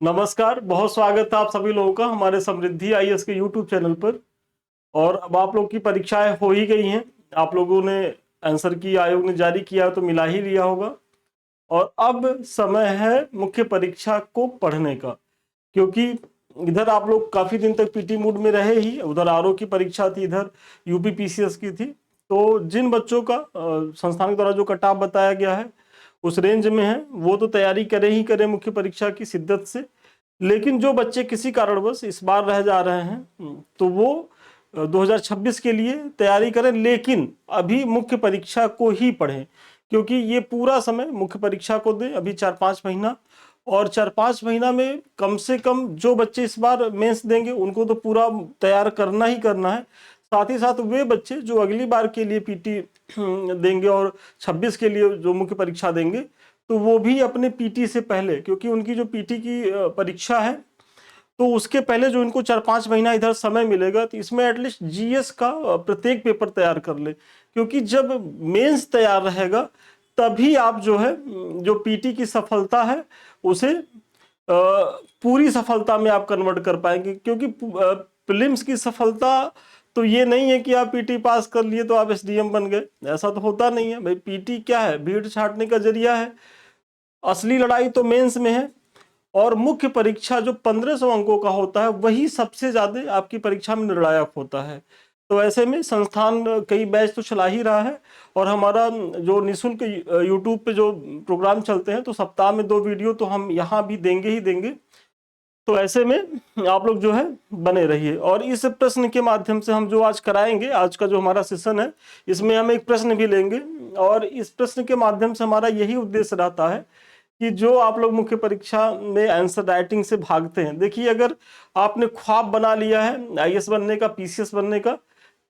नमस्कार, बहुत स्वागत है आप सभी लोगों का हमारे समृद्धि आईएएस के यूट्यूब चैनल पर। और अब आप लोग की परीक्षाएं हो ही गई हैं। आप लोगों ने आंसर की आयोग ने जारी किया तो मिला ही लिया होगा। और अब समय है मुख्य परीक्षा को पढ़ने का, क्योंकि इधर आप लोग काफी दिन तक पीटी मूड में रहे ही। उधर आरओ की परीक्षा थी, इधर यूपी पीसीएस की थी। तो जिन बच्चों का संस्थान के द्वारा जो कट ऑफ बताया गया है उस रेंज में है, वो तो तैयारी करें ही करें मुख्य परीक्षा की शिद्दत से। लेकिन जो बच्चे किसी कारणवश इस बार रह जा रहे हैं तो वो 2026 के लिए तैयारी करें, लेकिन अभी मुख्य परीक्षा को ही पढ़ें, क्योंकि ये पूरा समय मुख्य परीक्षा को दें। अभी 4-5 महीना, और 4-5 महीना में कम से कम जो बच्चे इस बार मेंस देंगे उनको तो पूरा तैयार करना ही करना है। साथ ही साथ वे बच्चे जो अगली बार के लिए पीटी देंगे और 26 के लिए जो मुख्य परीक्षा देंगे, तो वो भी अपने पीटी से पहले, क्योंकि उनकी जो पीटी की परीक्षा है तो उसके पहले जो इनको 4-5 महीना इधर समय मिलेगा, तो इसमें एटलीस्ट जीएस का प्रत्येक पेपर तैयार कर ले। क्योंकि जब मेंस तैयार रहेगा तभी आप जो है जो पीटी की सफलता है उसे पूरी सफलता में आप कन्वर्ट कर पाएंगे। क्योंकि प्रीलिम्स की सफलता तो ये नहीं है कि आप पीटी पास कर लिए तो आप एसडीएम बन गए, ऐसा तो होता नहीं है भाई। पीटी क्या है? भीड़ छाटने का जरिया है। असली लड़ाई तो मेंस में है। और मुख्य परीक्षा जो 1500 अंकों का होता है वही सबसे ज्यादा आपकी परीक्षा में निर्णायक होता है। तो ऐसे में संस्थान कई बैच तो चला ही रहा है, और हमारा जो निःशुल्क यूट्यूब पे जो प्रोग्राम चलते हैं तो सप्ताह में 2 वीडियो तो हम यहाँ भी देंगे ही देंगे। तो ऐसे में आप लोग जो है बने रहिए। और इस प्रश्न के माध्यम से हम जो आज कराएंगे, आज का जो हमारा सेशन है, इसमें हम एक प्रश्न भी लेंगे। और इस प्रश्न के माध्यम से हमारा यही उद्देश्य रहता है कि जो आप लोग मुख्य परीक्षा में आंसर राइटिंग से भागते हैं, देखिए अगर आपने ख्वाब बना लिया है आईएएस बनने का, पीसीएस बनने का,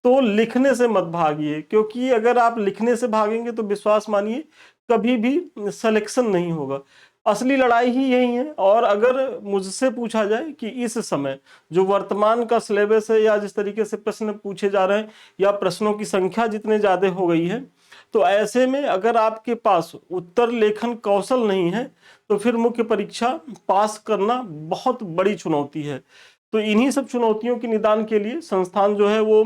तो लिखने से मत भागिए। क्योंकि अगर आप लिखने से भागेंगे तो विश्वास मानिए कभी भी सिलेक्शन नहीं होगा। असली लड़ाई ही यही है। और अगर मुझसे पूछा जाए कि इस समय जो वर्तमान का सिलेबस है, या जिस तरीके से प्रश्न पूछे जा रहे हैं, या प्रश्नों की संख्या जितने ज्यादा हो गई है, तो ऐसे में अगर आपके पास उत्तर लेखन कौशल नहीं है तो फिर मुख्य परीक्षा पास करना बहुत बड़ी चुनौती है। तो इन्हीं सब चुनौतियों के निदान के लिए संस्थान जो है वो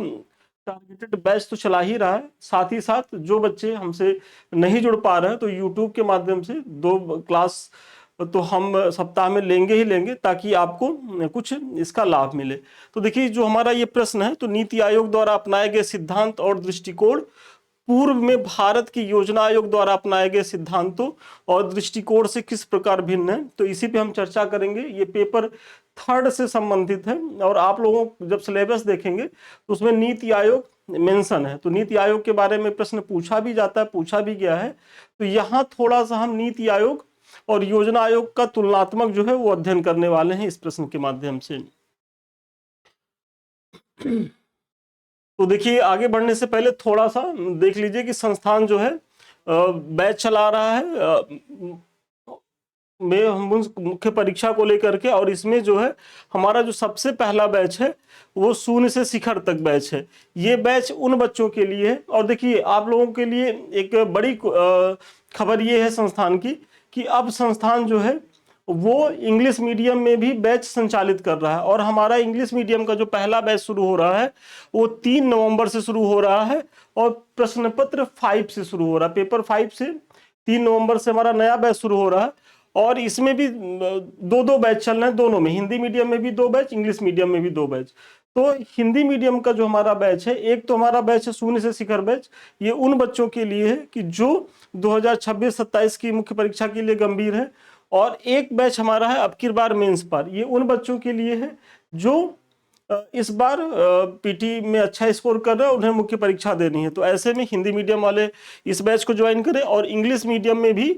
टारगेटेड बैच तो चला ही रहा है। साथ ही साथ जो बच्चे हमसे नहीं जुड़ पा रहे हैं तो यूट्यूब के माध्यम से 2 क्लास तो हम सप्ताह में लेंगे ही लेंगे, ताकि आपको कुछ इसका लाभ मिले। तो देखिए जो हमारा ये प्रश्न है, तो नीति आयोग द्वारा अपनाए गए सिद्धांत और दृष्टिकोण पूर्व में भारत की योजना आयोग द्वारा अपनाए गए सिद्धांतों और दृष्टिकोण से किस प्रकार भिन्न है, तो इसी पे हम चर्चा करेंगे। ये पेपर 3rd से संबंधित है। और आप लोगों जब सिलेबस देखेंगे तो उसमें नीति आयोग मेंशन है, तो नीति आयोग के बारे में प्रश्न पूछा भी जाता है, पूछा भी गया है। तो यहाँ थोड़ा सा हम नीति आयोग और योजना आयोग का तुलनात्मक जो है वो अध्ययन करने वाले हैं इस प्रश्न के माध्यम से। तो देखिए आगे बढ़ने से पहले थोड़ा सा देख लीजिए कि संस्थान जो है बैच चला रहा है में हम उस मुख्य परीक्षा को लेकर के। और इसमें जो है हमारा जो सबसे पहला बैच है वो शून्य से शिखर तक बैच है। ये बैच उन बच्चों के लिए है। और देखिए आप लोगों के लिए एक बड़ी खबर ये है संस्थान की, कि अब संस्थान जो है वो इंग्लिश मीडियम में भी बैच संचालित कर रहा है। और हमारा इंग्लिश मीडियम का जो पहला बैच शुरू हो रहा है वो 3 नवंबर से शुरू हो रहा है, और प्रश्न पत्र 5 से शुरू हो रहा है। पेपर 5 से 3 नवंबर से हमारा नया बैच शुरू हो रहा है। और इसमें भी 2-2 बैच चल रहे हैं, दोनों में, हिंदी मीडियम में भी 2 बैच, इंग्लिश मीडियम में भी 2 बैच। तो हिंदी मीडियम का जो हमारा बैच है, एक तो हमारा बैच है शून्य से शिखर बैच। ये उन बच्चों के लिए है कि जो 2026-27 की मुख्य परीक्षा के लिए गंभीर है। और एक बैच हमारा है अब की बार मेंस पर, ये उन बच्चों के लिए है जो इस बार पीटी में अच्छा स्कोर कर रहे हैं, उन्हें मुख्य परीक्षा देनी है। तो ऐसे में हिंदी मीडियम वाले इस बैच को ज्वाइन करें। और इंग्लिश मीडियम में भी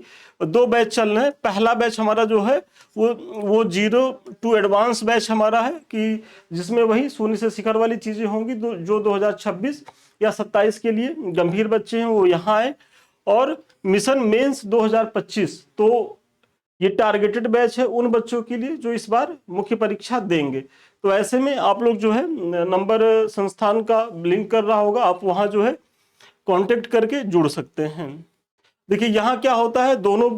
2 बैच चल रहे हैं। पहला बैच हमारा जो है वो 0 to एडवांस बैच हमारा है, कि जिसमें वही शून्य से शिखर वाली चीजें होंगी जो 2026 या 27 के लिए गंभीर बच्चे हैं वो यहाँ आए। और मिशन मेंस 2025, तो ये टारगेटेड बैच है उन बच्चों के लिए जो इस बार मुख्य परीक्षा देंगे। तो ऐसे में आप लोग जो है नंबर संस्थान का लिंक कर रहा होगा, आप वहां जो है कांटेक्ट करके जुड़ सकते हैं। देखिए यहाँ क्या होता है, दोनों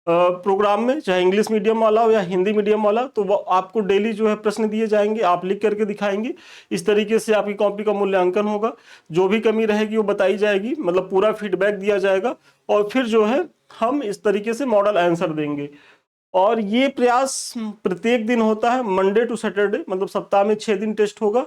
प्रोग्राम में, चाहे इंग्लिश मीडियम वाला हो या हिंदी मीडियम वाला, तो वो आपको डेली जो है प्रश्न दिए जाएंगे, आप लिख करके दिखाएंगे। इस तरीके से आपकी कॉपी का मूल्यांकन होगा, जो भी कमी रहेगी वो बताई जाएगी, मतलब पूरा फीडबैक दिया जाएगा, और फिर जो है हम इस तरीके से मॉडल आंसर देंगे। और ये प्रयास प्रत्येक दिन होता है, मंडे टू सैटरडे, मतलब सप्ताह में 6 दिन टेस्ट होगा।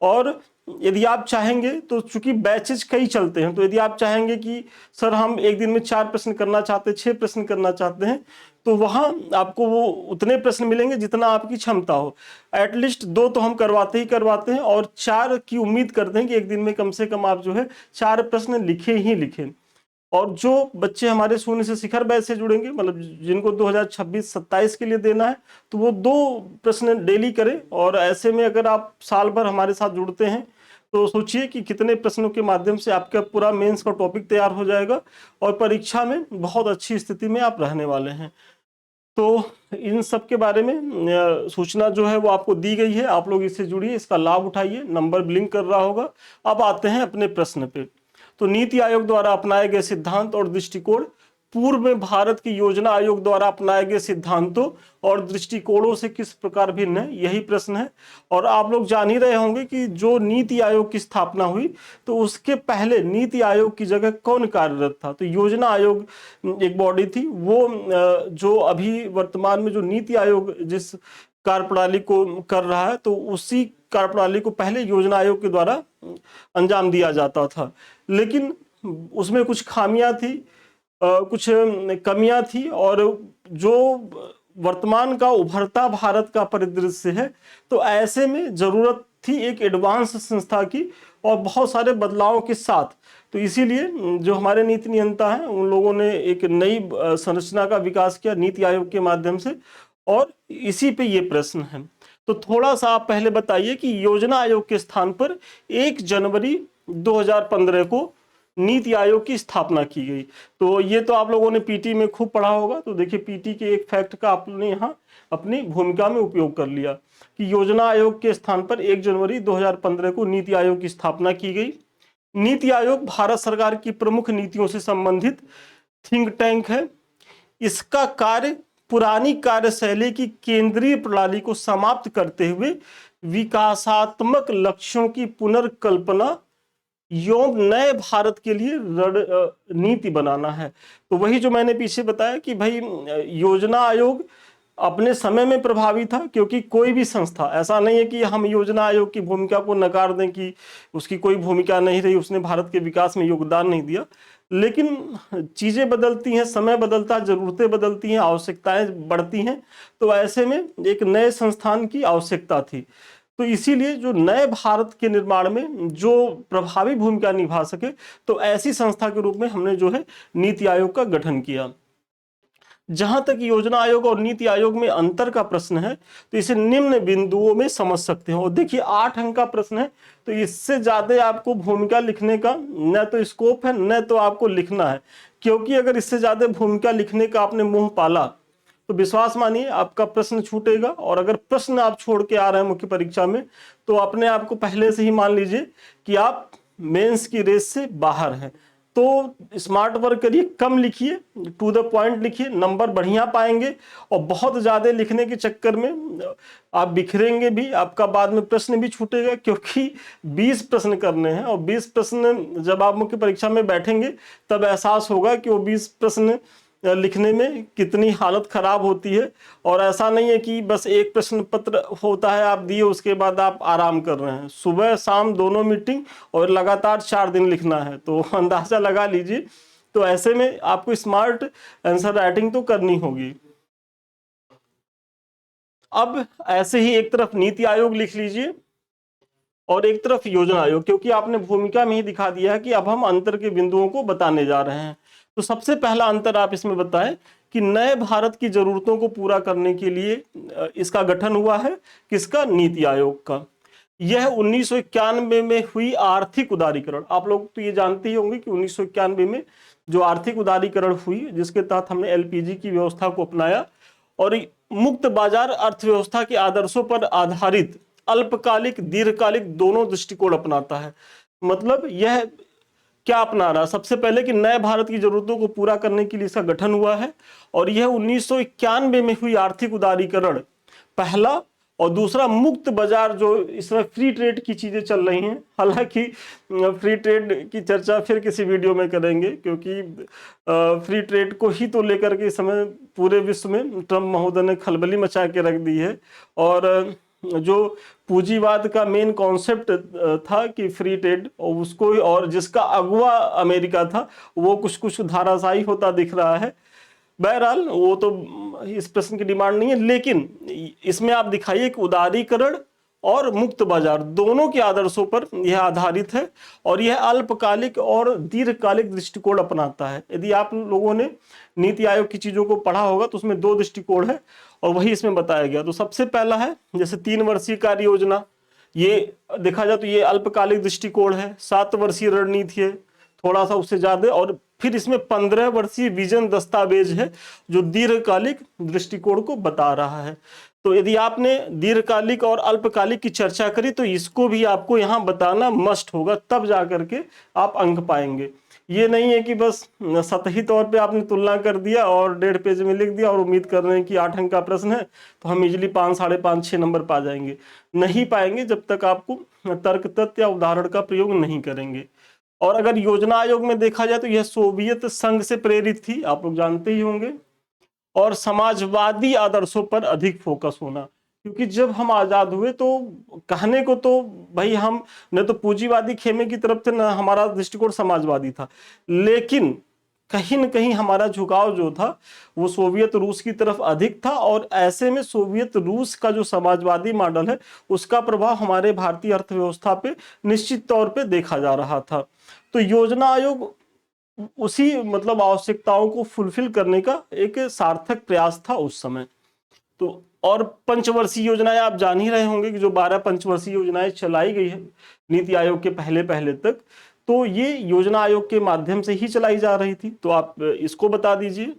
और यदि आप चाहेंगे तो, चूंकि बैचेज कई चलते हैं, तो यदि आप चाहेंगे कि सर हम एक दिन में 4 प्रश्न करना चाहते हैं, 6 प्रश्न करना चाहते हैं, तो वहां आपको वो उतने प्रश्न मिलेंगे जितना आपकी क्षमता हो। एटलीस्ट 2 तो हम करवाते ही करवाते हैं, और 4 की उम्मीद करते हैं कि एक दिन में कम से कम आप जो है 4 प्रश्न लिखे ही लिखें। और जो बच्चे हमारे शून्य से शिखर बैच से जुड़ेंगे, मतलब जिनको 2026-27 के लिए देना है, तो वो 2 प्रश्न डेली करें। और ऐसे में अगर आप साल भर हमारे साथ जुड़ते हैं, तो सोचिए कि कितने प्रश्नों के माध्यम से आपका पूरा मेंस का टॉपिक तैयार हो जाएगा, और परीक्षा में बहुत अच्छी स्थिति में आप रहने वाले हैं। तो इन सब के बारे में सूचना जो है वो आपको दी गई है, आप लोग इससे जुड़िए, इसका लाभ उठाइए, नंबर ब्लिंक कर रहा होगा। अब आते हैं अपने प्रश्न पे। तो नीति आयोग द्वारा अपनाए गए सिद्धांत और दृष्टिकोण, पूर्व में भारत की योजना आयोग द्वारा अपनाए गए सिद्धांतों और दृष्टिकोणों से किस प्रकार भिन्न है, यही प्रश्न है। और आप लोग जान ही रहे होंगे कि जो नीति आयोग की स्थापना हुई, तो उसके पहले नीति आयोग की जगह कौन कार्यरत था। तो योजना आयोग एक बॉडी थी, वो जो अभी वर्तमान में जो नीति आयोग जिस कार्यप्रणाली को कर रहा है, तो उसी कार्यप्रणाली को पहले योजना आयोग के द्वारा अंजाम दिया जाता था। लेकिन उसमें कुछ खामियां थी, कुछ कमियां थी, और जो वर्तमान का उभरता भारत का परिदृश्य है, तो ऐसे में जरूरत थी एक एडवांस संस्था की, और बहुत सारे बदलावों के साथ। तो इसीलिए जो हमारे नीति नियंता हैं, उन लोगों ने एक नई संरचना का विकास किया नीति आयोग के माध्यम से, और इसी पे ये प्रश्न है। तो थोड़ा सा आप पहले बताइए कि योजना आयोग के स्थान पर 1 जनवरी 2015 को नीति आयोग की स्थापना की गई। तो ये तो आप लोगों ने पीटी में खूब पढ़ा होगा। तो देखिए, पीटी के एक फैक्ट का आपने यहाँ अपनी भूमिका में उपयोग कर लिया कि योजना आयोग के स्थान पर 1 जनवरी 2015 को नीति आयोग की स्थापना की गई। नीति आयोग भारत सरकार की प्रमुख नीतियों से संबंधित थिंक टैंक है। इसका कार्य पुरानी कार्यशैली की केंद्रीय प्रणाली को समाप्त करते हुए विकासात्मक लक्ष्यों की पुनर्कल्पना एवं नए भारत के लिए नीति बनाना है। तो वही जो मैंने पीछे बताया कि भाई योजना आयोग अपने समय में प्रभावी था, क्योंकि कोई भी संस्था, ऐसा नहीं है कि हम योजना आयोग की भूमिका को नकार दें कि उसकी कोई भूमिका नहीं रही, उसने भारत के विकास में योगदान नहीं दिया। लेकिन चीजें बदलती हैं, समय बदलता है, जरूरतें बदलती हैं, आवश्यकताएं बढ़ती हैं, तो ऐसे में एक नए संस्थान की आवश्यकता थी। तो इसीलिए जो नए भारत के निर्माण में जो प्रभावी भूमिका निभा सके, तो ऐसी संस्था के रूप में हमने जो है नीति आयोग का गठन किया। जहां तक योजना आयोग और नीति आयोग में अंतर का प्रश्न है, तो इसे निम्न बिंदुओं में समझ सकते हैं। और देखिए 8 अंक का प्रश्न है, तो इससे ज्यादा आपको भूमिका लिखने का न तो स्कोप है, न तो आपको लिखना है। क्योंकि अगर इससे ज्यादा भूमिका लिखने का आपने मुंह पाला, तो विश्वास मानिए आपका प्रश्न छूटेगा। और अगर प्रश्न आप छोड़ के आ रहे हैं मुख्य परीक्षा में, तो अपने आप को पहले से ही मान लीजिए कि आप मेंस की रेस से बाहर हैं। तो स्मार्ट वर्क करिए, कम लिखिए, टू द पॉइंट लिखिए, नंबर बढ़िया पाएंगे। और बहुत ज्यादा लिखने के चक्कर में आप बिखरेंगे भी, आपका बाद में प्रश्न भी छूटेगा, क्योंकि 20 प्रश्न करने हैं। और 20 प्रश्न जब आप मुख्य परीक्षा में बैठेंगे, तब एहसास होगा कि वो 20 प्रश्न लिखने में कितनी हालत खराब होती है। और ऐसा नहीं है कि बस एक प्रश्न पत्र होता है, आप दिए उसके बाद आप आराम कर रहे हैं। सुबह शाम दोनों मीटिंग, और लगातार 4 दिन लिखना है, तो अंदाजा लगा लीजिए। तो ऐसे में आपको स्मार्ट आंसर राइटिंग तो करनी होगी। अब ऐसे ही एक तरफ नीति आयोग लिख लीजिए और एक तरफ योजना आयोग, क्योंकि आपने भूमिका में ही दिखा दिया है कि अब हम अंतर के बिंदुओं को बताने जा रहे हैं। तो सबसे पहला अंतर आप इसमें बताएं कि नए भारत की जरूरतों को पूरा करने के लिए इसका गठन हुआ है, किसका? नीति आयोग का। यह 1991 में हुई आर्थिक उदारीकरण, आप लोग तो ये जानते ही होंगे कि 1991 में जो आर्थिक उदारीकरण हुई, जिसके तहत हमने एलपीजी की व्यवस्था को अपनाया और मुक्त बाजार अर्थव्यवस्था के आदर्शों पर आधारित अल्पकालिक दीर्घकालिक दोनों दृष्टिकोण अपनाता है। मतलब यह क्या अपना रहा? सबसे पहले कि नए भारत की जरूरतों को पूरा करने के लिए इसका गठन हुआ है, और यह 1991 में हुई आर्थिक उदारीकरण पहला, और दूसरा मुक्त बाजार, जो इसमें फ्री ट्रेड की चीजें चल रही हैं। हालांकि फ्री ट्रेड की चर्चा फिर किसी वीडियो में करेंगे, क्योंकि फ्री ट्रेड को ही तो लेकर के इस समय पूरे विश्व में ट्रम्प महोदय ने खलबली मचा के रख दी है। और जो पूंजीवाद का मेन कॉन्सेप्ट था कि फ्री ट्रेड, और उसको, और जिसका अगुवा अमेरिका था, वो कुछ कुछ धाराशायी होता दिख रहा है। बहरहाल वो तो इस प्रश्न की डिमांड नहीं है, लेकिन इसमें आप दिखाइए कि उदारीकरण और मुक्त बाजार दोनों के आदर्शों पर यह आधारित है, और यह अल्पकालिक और दीर्घकालिक दृष्टिकोण अपनाता है। यदि आप लोगों ने नीति आयोग की चीजों को पढ़ा होगा तो उसमें 2 दृष्टिकोण है, और वही इसमें बताया गया। तो सबसे पहला है जैसे 3 वर्षीय कार्य योजना, ये देखा जाए तो ये अल्पकालिक दृष्टिकोण है। 7 वर्षीय रणनीति है, थोड़ा सा उससे ज्यादा, और फिर इसमें 15 वर्षीय विजन दस्तावेज है जो दीर्घकालिक दृष्टिकोण को बता रहा है। तो यदि आपने दीर्घकालिक और अल्पकालिक की चर्चा करी तो इसको भी आपको यहाँ बताना मस्ट होगा, तब जाकर के आप अंक पाएंगे। ये नहीं है कि बस सतही तौर पे आपने तुलना कर दिया और 1.5 पेज में लिख दिया और उम्मीद कर रहे हैं कि 8 अंक का प्रश्न है तो हम इजिली 5, 5.5, 6 नंबर पा जाएंगे। नहीं पाएंगे जब तक आपको तर्क, तथ्य या उदाहरण का प्रयोग नहीं करेंगे। और अगर योजना आयोग में देखा जाए तो यह सोवियत संघ से प्रेरित थी, आप लोग जानते ही होंगे, और समाजवादी आदर्शों पर अधिक फोकस होना। क्योंकि जब हम आजाद हुए तो कहने को तो भाई हम न तो पूंजीवादी खेमे की तरफ थे, न हमारा दृष्टिकोण समाजवादी था, लेकिन कहीं न कहीं हमारा झुकाव जो था वो सोवियत रूस की तरफ अधिक था, और ऐसे में सोवियत रूस का जो समाजवादी मॉडल है उसका प्रभाव हमारे भारतीय अर्थव्यवस्था पे निश्चित तौर पे देखा जा रहा था। तो योजना आयोग उसी मतलब आवश्यकताओं को फुलफिल करने का एक सार्थक प्रयास था उस समय। तो और पंचवर्षीय योजनाएं आप जान ही रहे होंगे कि जो 12 पंचवर्षीय योजनाएं चलाई गई है नीति आयोग के पहले पहले तक, तो ये योजना आयोग के माध्यम से ही चलाई जा रही थी। तो आप इसको बता दीजिए,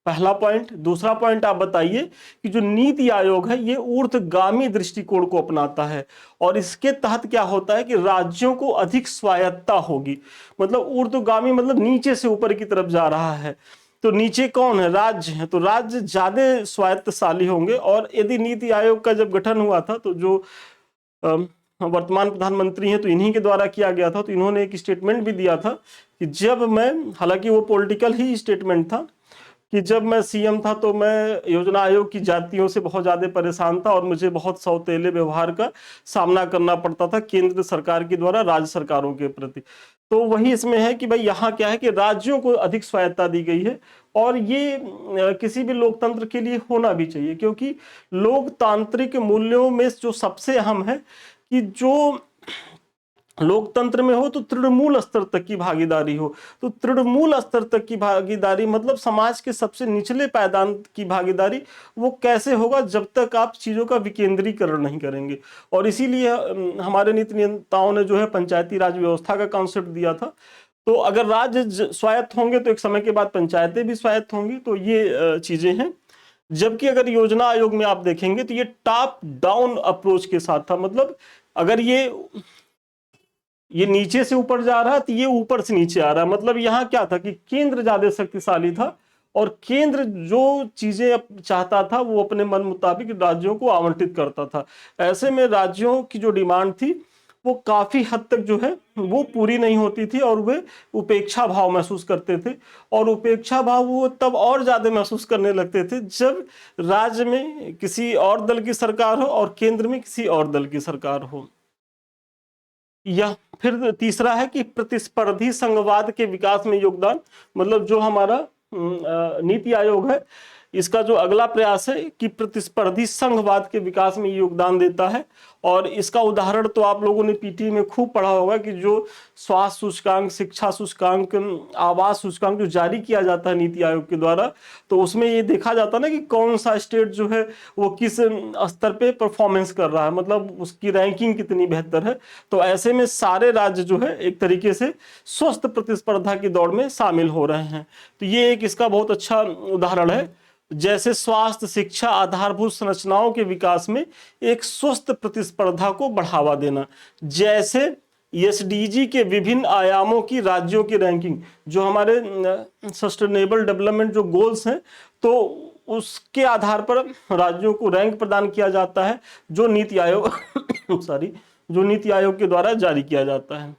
पहला पॉइंट। दूसरा पॉइंट आप बताइए कि जो नीति आयोग है ये ऊर्ध्वगामी दृष्टिकोण को अपनाता है, और इसके तहत क्या होता है कि राज्यों को अधिक स्वायत्तता होगी। मतलब ऊर्ध्वगामी मतलब नीचे से ऊपर की तरफ जा रहा है, तो नीचे कौन है? राज्य है, तो राज्य ज्यादा स्वायत्तशाली होंगे। और यदि नीति आयोग का जब गठन हुआ था तो जो वर्तमान प्रधानमंत्री हैं तो इन्हीं के द्वारा किया गया था, तो इन्होंने एक स्टेटमेंट भी दिया था कि जब मैं, हालांकि वो पॉलिटिकल ही स्टेटमेंट था, कि जब मैं सीएम था तो मैं योजना आयोग की जातियों से बहुत ज्यादा परेशान था और मुझे बहुत सौतेले व्यवहार का सामना करना पड़ता था केंद्र सरकार के द्वारा राज्य सरकारों के प्रति। तो वही इसमें है कि भाई यहाँ क्या है कि राज्यों को अधिक स्वायत्तता दी गई है, और ये किसी भी लोकतंत्र के लिए होना भी चाहिए, क्योंकि लोकतांत्रिक मूल्यों में जो सबसे अहम है कि जो लोकतंत्र में हो तो तृणमूल स्तर तक की भागीदारी हो। तो तृणमूल स्तर तक की भागीदारी मतलब समाज के सबसे निचले पायदान की भागीदारी, वो कैसे होगा? जब तक आप चीजों का विकेंद्रीकरण नहीं करेंगे। और इसीलिए हमारे नीति नेताओं ने जो है पंचायती राज व्यवस्था का कॉन्सेप्ट दिया था। तो अगर राज्य स्वायत्त होंगे तो एक समय के बाद पंचायतें भी स्वायत्त होंगी। तो ये चीजें हैं। जबकि अगर योजना आयोग में आप देखेंगे तो ये टॉप डाउन अप्रोच के साथ था। मतलब अगर ये नीचे से ऊपर जा रहा है तो ये ऊपर से नीचे आ रहा है। मतलब यहाँ क्या था कि केंद्र ज्यादा शक्तिशाली था, और केंद्र जो चीजें चाहता था वो अपने मन मुताबिक राज्यों को आवंटित करता था। ऐसे में राज्यों की जो डिमांड थी वो काफी हद तक जो है वो पूरी नहीं होती थी, और वे उपेक्षा भाव महसूस करते थे। और उपेक्षा भाव वो तब और ज्यादा महसूस करने लगते थे जब राज्य में किसी और दल की सरकार हो और केंद्र में किसी और दल की सरकार हो। यह फिर तीसरा है कि प्रतिस्पर्धी संघवाद के विकास में योगदान। मतलब जो हमारा नीति आयोग है इसका जो अगला प्रयास है कि प्रतिस्पर्धी संघवाद के विकास में योगदान देता है। और इसका उदाहरण तो आप लोगों ने पीटी में खूब पढ़ा होगा कि जो स्वास्थ्य सूचकांक, शिक्षा सूचकांक, आवास सूचकांक जो जारी किया जाता है नीति आयोग के द्वारा, तो उसमें ये देखा जाता है ना कि कौन सा स्टेट जो है वो किस स्तर पे परफॉर्मेंस कर रहा है, मतलब उसकी रैंकिंग कितनी बेहतर है। तो ऐसे में सारे राज्य जो है एक तरीके से स्वस्थ प्रतिस्पर्धा की दौड़ में शामिल हो रहे हैं। तो ये एक इसका बहुत अच्छा उदाहरण है। जैसे स्वास्थ्य, शिक्षा, आधारभूत संरचनाओं के विकास में एक स्वस्थ प्रतिस्पर्धा को बढ़ावा देना। जैसे एसडीजी के विभिन्न आयामों की राज्यों की रैंकिंग, जो हमारे सस्टेनेबल डेवलपमेंट जो गोल्स हैं, तो उसके आधार पर राज्यों को रैंक प्रदान किया जाता है, जो नीति आयोग सॉरी, जो नीति आयोग के द्वारा जारी किया जाता है।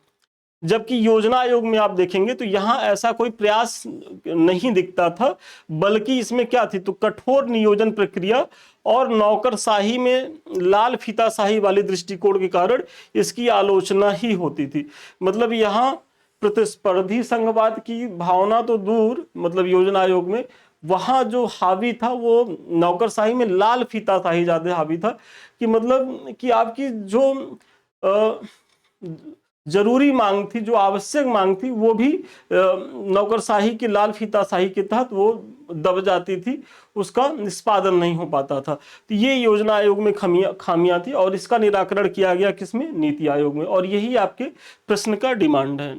जबकि योजना आयोग में आप देखेंगे तो यहां ऐसा कोई प्रयास नहीं दिखता था, बल्कि इसमें क्या थी, तो कठोर नियोजन प्रक्रिया और नौकरशाही में लाल फीताशाही वाले दृष्टिकोण के कारण इसकी आलोचना ही होती थी। मतलब यहाँ प्रतिस्पर्धी संघवाद की भावना तो दूर, मतलब योजना आयोग में वहां जो हावी था वो नौकरशाही में लाल फीताशाही ज्यादा हावी था, कि मतलब कि आपकी जो जरूरी मांग थी, जो आवश्यक मांग थी, वो भी नौकरशाही की लाल फीताशाही के तहत वो दब जाती थी, उसका निष्पादन नहीं हो पाता था। तो ये योजना आयोग में खामियां थी और इसका निराकरण किया गया किसमें, नीति आयोग में, और यही आपके प्रश्न का डिमांड है।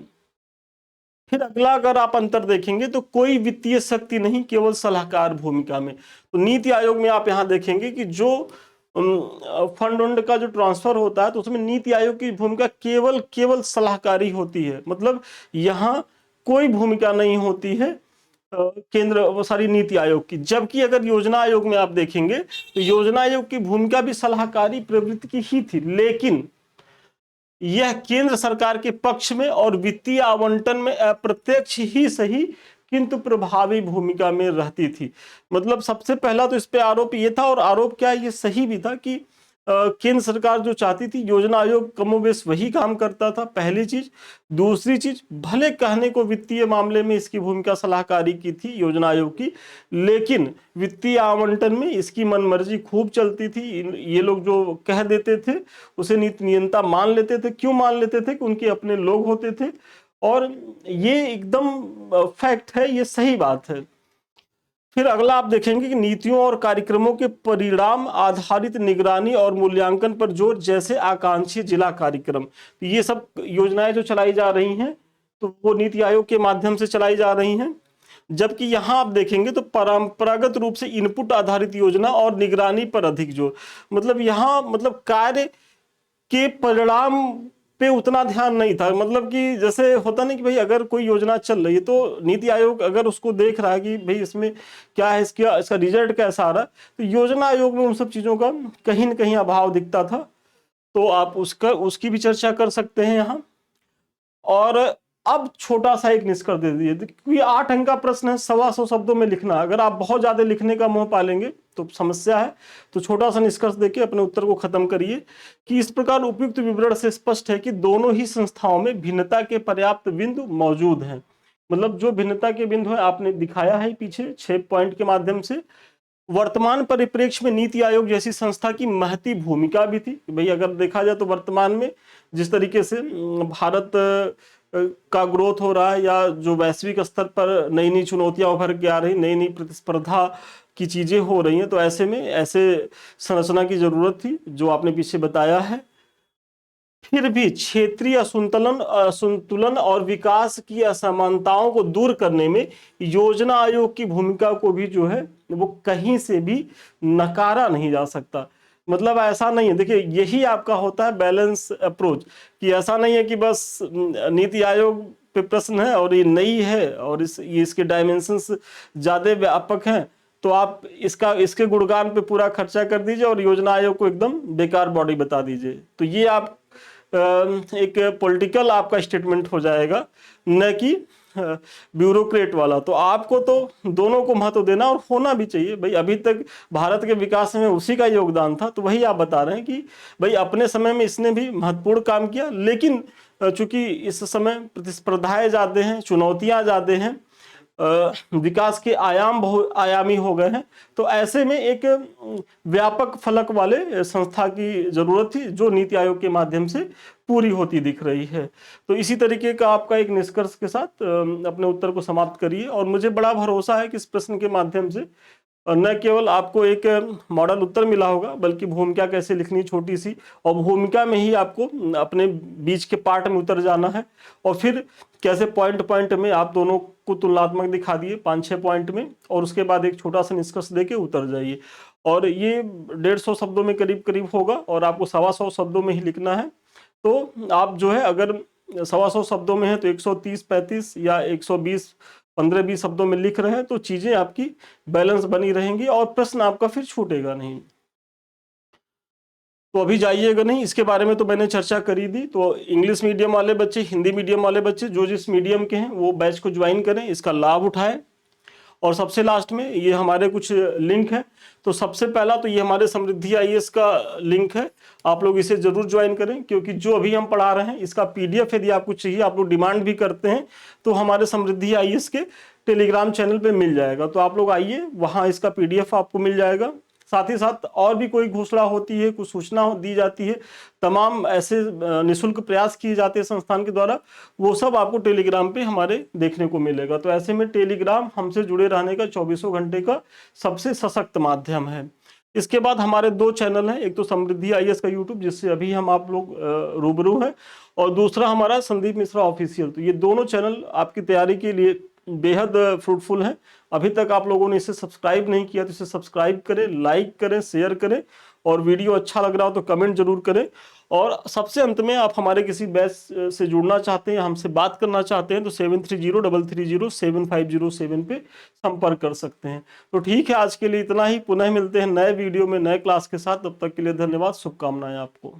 फिर अगला अगर आप अंतर देखेंगे तो कोई वित्तीय शक्ति नहीं, केवल सलाहकार भूमिका में। तो नीति आयोग में आप यहां देखेंगे कि जो फंड वंड का जो ट्रांसफर होता है तो उसमें नीति आयोग की भूमिका केवल सलाहकारी होती है। मतलब यहाँ कोई भूमिका नहीं होती है केंद्र वो सारी नीति आयोग की। जबकि अगर योजना आयोग में आप देखेंगे तो योजना आयोग की भूमिका भी सलाहकारी प्रवृत्ति की ही थी, लेकिन यह केंद्र सरकार के पक्ष में और वित्तीय आवंटन में अप्रत्यक्ष ही सही किंतु प्रभावी भूमिका में रहती थी। मतलब सबसे पहला तो इस पे आरोप ये था, और आरोप क्या है, ये सही भी था, कि केंद्र सरकार जो चाहती थी, योजना आयोग कमोबेश वही काम करता था, पहली चीज। दूसरी चीज, भले कहने को वित्तीय मामले में इसकी भूमिका सलाहकारी की थी योजना आयोग की, लेकिन वित्तीय आवंटन में इसकी मनमर्जी खूब चलती थी। ये लोग जो कह देते थे उसे नीति नियंता मान लेते थे। क्यों मान लेते थे? कि उनके अपने लोग होते थे, और ये एकदम फैक्ट है, ये सही बात है। फिर अगला आप देखेंगे कि नीतियों और कार्यक्रमों के परिणाम आधारित निगरानी और मूल्यांकन पर जोर, जैसे आकांक्षी जिला कार्यक्रम। तो ये सब योजनाएं जो चलाई जा रही हैं तो वो नीति आयोग के माध्यम से चलाई जा रही हैं। जबकि यहां आप देखेंगे तो परंपरागत रूप से इनपुट आधारित योजना और निगरानी पर अधिक जोर। मतलब यहाँ मतलब कार्य के परिणाम पे उतना ध्यान नहीं था। मतलब कि जैसे होता नहीं कि भाई अगर कोई योजना चल रही है तो नीति आयोग अगर उसको देख रहा है कि भाई इसमें क्या है, इसका रिजल्ट कैसा आ रहा है, तो योजना आयोग में उन सब चीजों का कहीं ना कहीं अभाव दिखता था। तो आप उसकी भी चर्चा कर सकते हैं यहाँ। और अब छोटा सा एक निष्कर्ष दे दीजिए, क्योंकि 8 अंक का प्रश्न है, 125 शब्दों में लिखना। अगर आप बहुत ज्यादा लिखने का मोह पालेंगे तो समस्या है। तो छोटा सा निष्कर्ष देके अपने उत्तर को खत्म करिए कि इस प्रकार उपयुक्त विवरण से स्पष्ट है कि दोनों ही संस्थाओं में भिन्नता के पर्याप्त बिंदु मौजूद हैं। मतलब जो भिन्नता के बिंदु है आपने दिखाया है पीछे 6 पॉइंट के माध्यम से। वर्तमान परिप्रेक्ष्य में नीति आयोग जैसी संस्था की महती भूमिका भी थी। भाई अगर देखा जाए तो वर्तमान में जिस तरीके से भारत का ग्रोथ हो रहा है, या जो वैश्विक स्तर पर नई नई चुनौतियां उभर के आ रही, नई नई प्रतिस्पर्धा की चीजें हो रही हैं, तो ऐसे में ऐसे संरचना की जरूरत थी जो आपने पीछे बताया है। फिर भी क्षेत्रीय असंतुलन और विकास की असमानताओं को दूर करने में योजना आयोग की भूमिका को भी जो है वो कहीं से भी नकारा नहीं जा सकता। मतलब ऐसा नहीं है, देखिए यही आपका होता है बैलेंस अप्रोच, कि ऐसा नहीं है कि बस नीति आयोग पे प्रश्न है और ये नई है और इसके डायमेंशंस ज्यादा व्यापक हैं, तो आप इसके गुणगान पे पूरा खर्चा कर दीजिए और योजना आयोग को एकदम बेकार बॉडी बता दीजिए। तो ये आप एक पॉलिटिकल आपका स्टेटमेंट हो जाएगा, न कि ब्यूरोक्रेट वाला। तो आपको तो दोनों को महत्व देना और होना भी चाहिए। भाई अभी तक भारत के विकास में उसी का योगदान था, तो वही आप बता रहे हैं कि भाई अपने समय में इसने भी महत्वपूर्ण काम किया, लेकिन चूंकि इस समय प्रतिस्पर्धाएं ज्यादा हैं, चुनौतियां ज्यादा हैं, विकास के आयाम बहुआयामी हो गए हैं, तो ऐसे में एक व्यापक फलक वाले संस्था की जरूरत थी जो नीति आयोग के माध्यम से पूरी होती दिख रही है। तो इसी तरीके का आपका एक निष्कर्ष के साथ अपने उत्तर को समाप्त करिए। और मुझे बड़ा भरोसा है कि इस प्रश्न के माध्यम से न केवल आपको एक मॉडल उत्तर मिला होगा, बल्कि भूमिका कैसे लिखनी छोटी सी, और भूमिका में ही आपको अपने बीच के पार्ट में उतर जाना है, और फिर कैसे पॉइंट पॉइंट में आप दोनों को तुलनात्मक दिखा दिए 5-6 पॉइंट में, और उसके बाद एक छोटा सा निष्कर्ष देके उतर जाइए। और ये 150 शब्दों में करीब करीब होगा और आपको 125 शब्दों में ही लिखना है। तो आप जो है अगर 125 शब्दों में है तो 130-35 या 120 15-20 शब्दों में लिख रहे हैं तो चीजें आपकी बैलेंस बनी रहेंगी और प्रश्न आपका फिर छूटेगा नहीं। तो अभी जाइएगा नहीं, इसके बारे में तो मैंने चर्चा करी दी। तो इंग्लिश मीडियम वाले बच्चे, हिंदी मीडियम वाले बच्चे जो जिस मीडियम के हैं वो बैच को ज्वाइन करें, इसका लाभ उठाएं। और सबसे लास्ट में ये हमारे कुछ लिंक है। तो सबसे पहला तो ये हमारे समृद्धि आईएएस का लिंक है, आप लोग इसे जरूर ज्वाइन करें, क्योंकि जो अभी हम पढ़ा रहे हैं इसका पीडीएफ यदि आपको चाहिए, आप लोग डिमांड भी करते हैं, तो हमारे समृद्धि आईएएस के टेलीग्राम चैनल पे मिल जाएगा। तो आप लोग आइए, वहां इसका पीडीएफ आपको मिल जाएगा। साथ ही साथ और भी कोई घोषणा होती है, कुछ सूचना दी जाती है, तमाम ऐसे निःशुल्क प्रयास किए जाते हैं संस्थान के द्वारा, वो सब आपको टेलीग्राम पे हमारे देखने को मिलेगा। तो ऐसे में टेलीग्राम हमसे जुड़े रहने का 24 घंटे का सबसे सशक्त माध्यम है। इसके बाद हमारे 2 चैनल हैं, एक तो समृद्धि आईएएस का यूट्यूब जिससे अभी हम आप लोग रूबरू हैं, और दूसरा हमारा संदीप मिश्रा ऑफिशियल। तो ये दोनों चैनल आपकी तैयारी के लिए बेहद फ्रूटफुल है। अभी तक आप लोगों ने इसे सब्सक्राइब नहीं किया तो इसे सब्सक्राइब करें, लाइक करें, शेयर करें, और वीडियो अच्छा लग रहा हो तो कमेंट जरूर करें। और सबसे अंत में आप हमारे किसी बैच से जुड़ना चाहते हैं, हमसे बात करना चाहते हैं तो 7303307507 पे संपर्क कर सकते हैं। तो ठीक है, आज के लिए इतना ही। पुनः मिलते हैं नए वीडियो में नए क्लास के साथ। तब तक के लिए धन्यवाद, शुभकामनाएं आपको।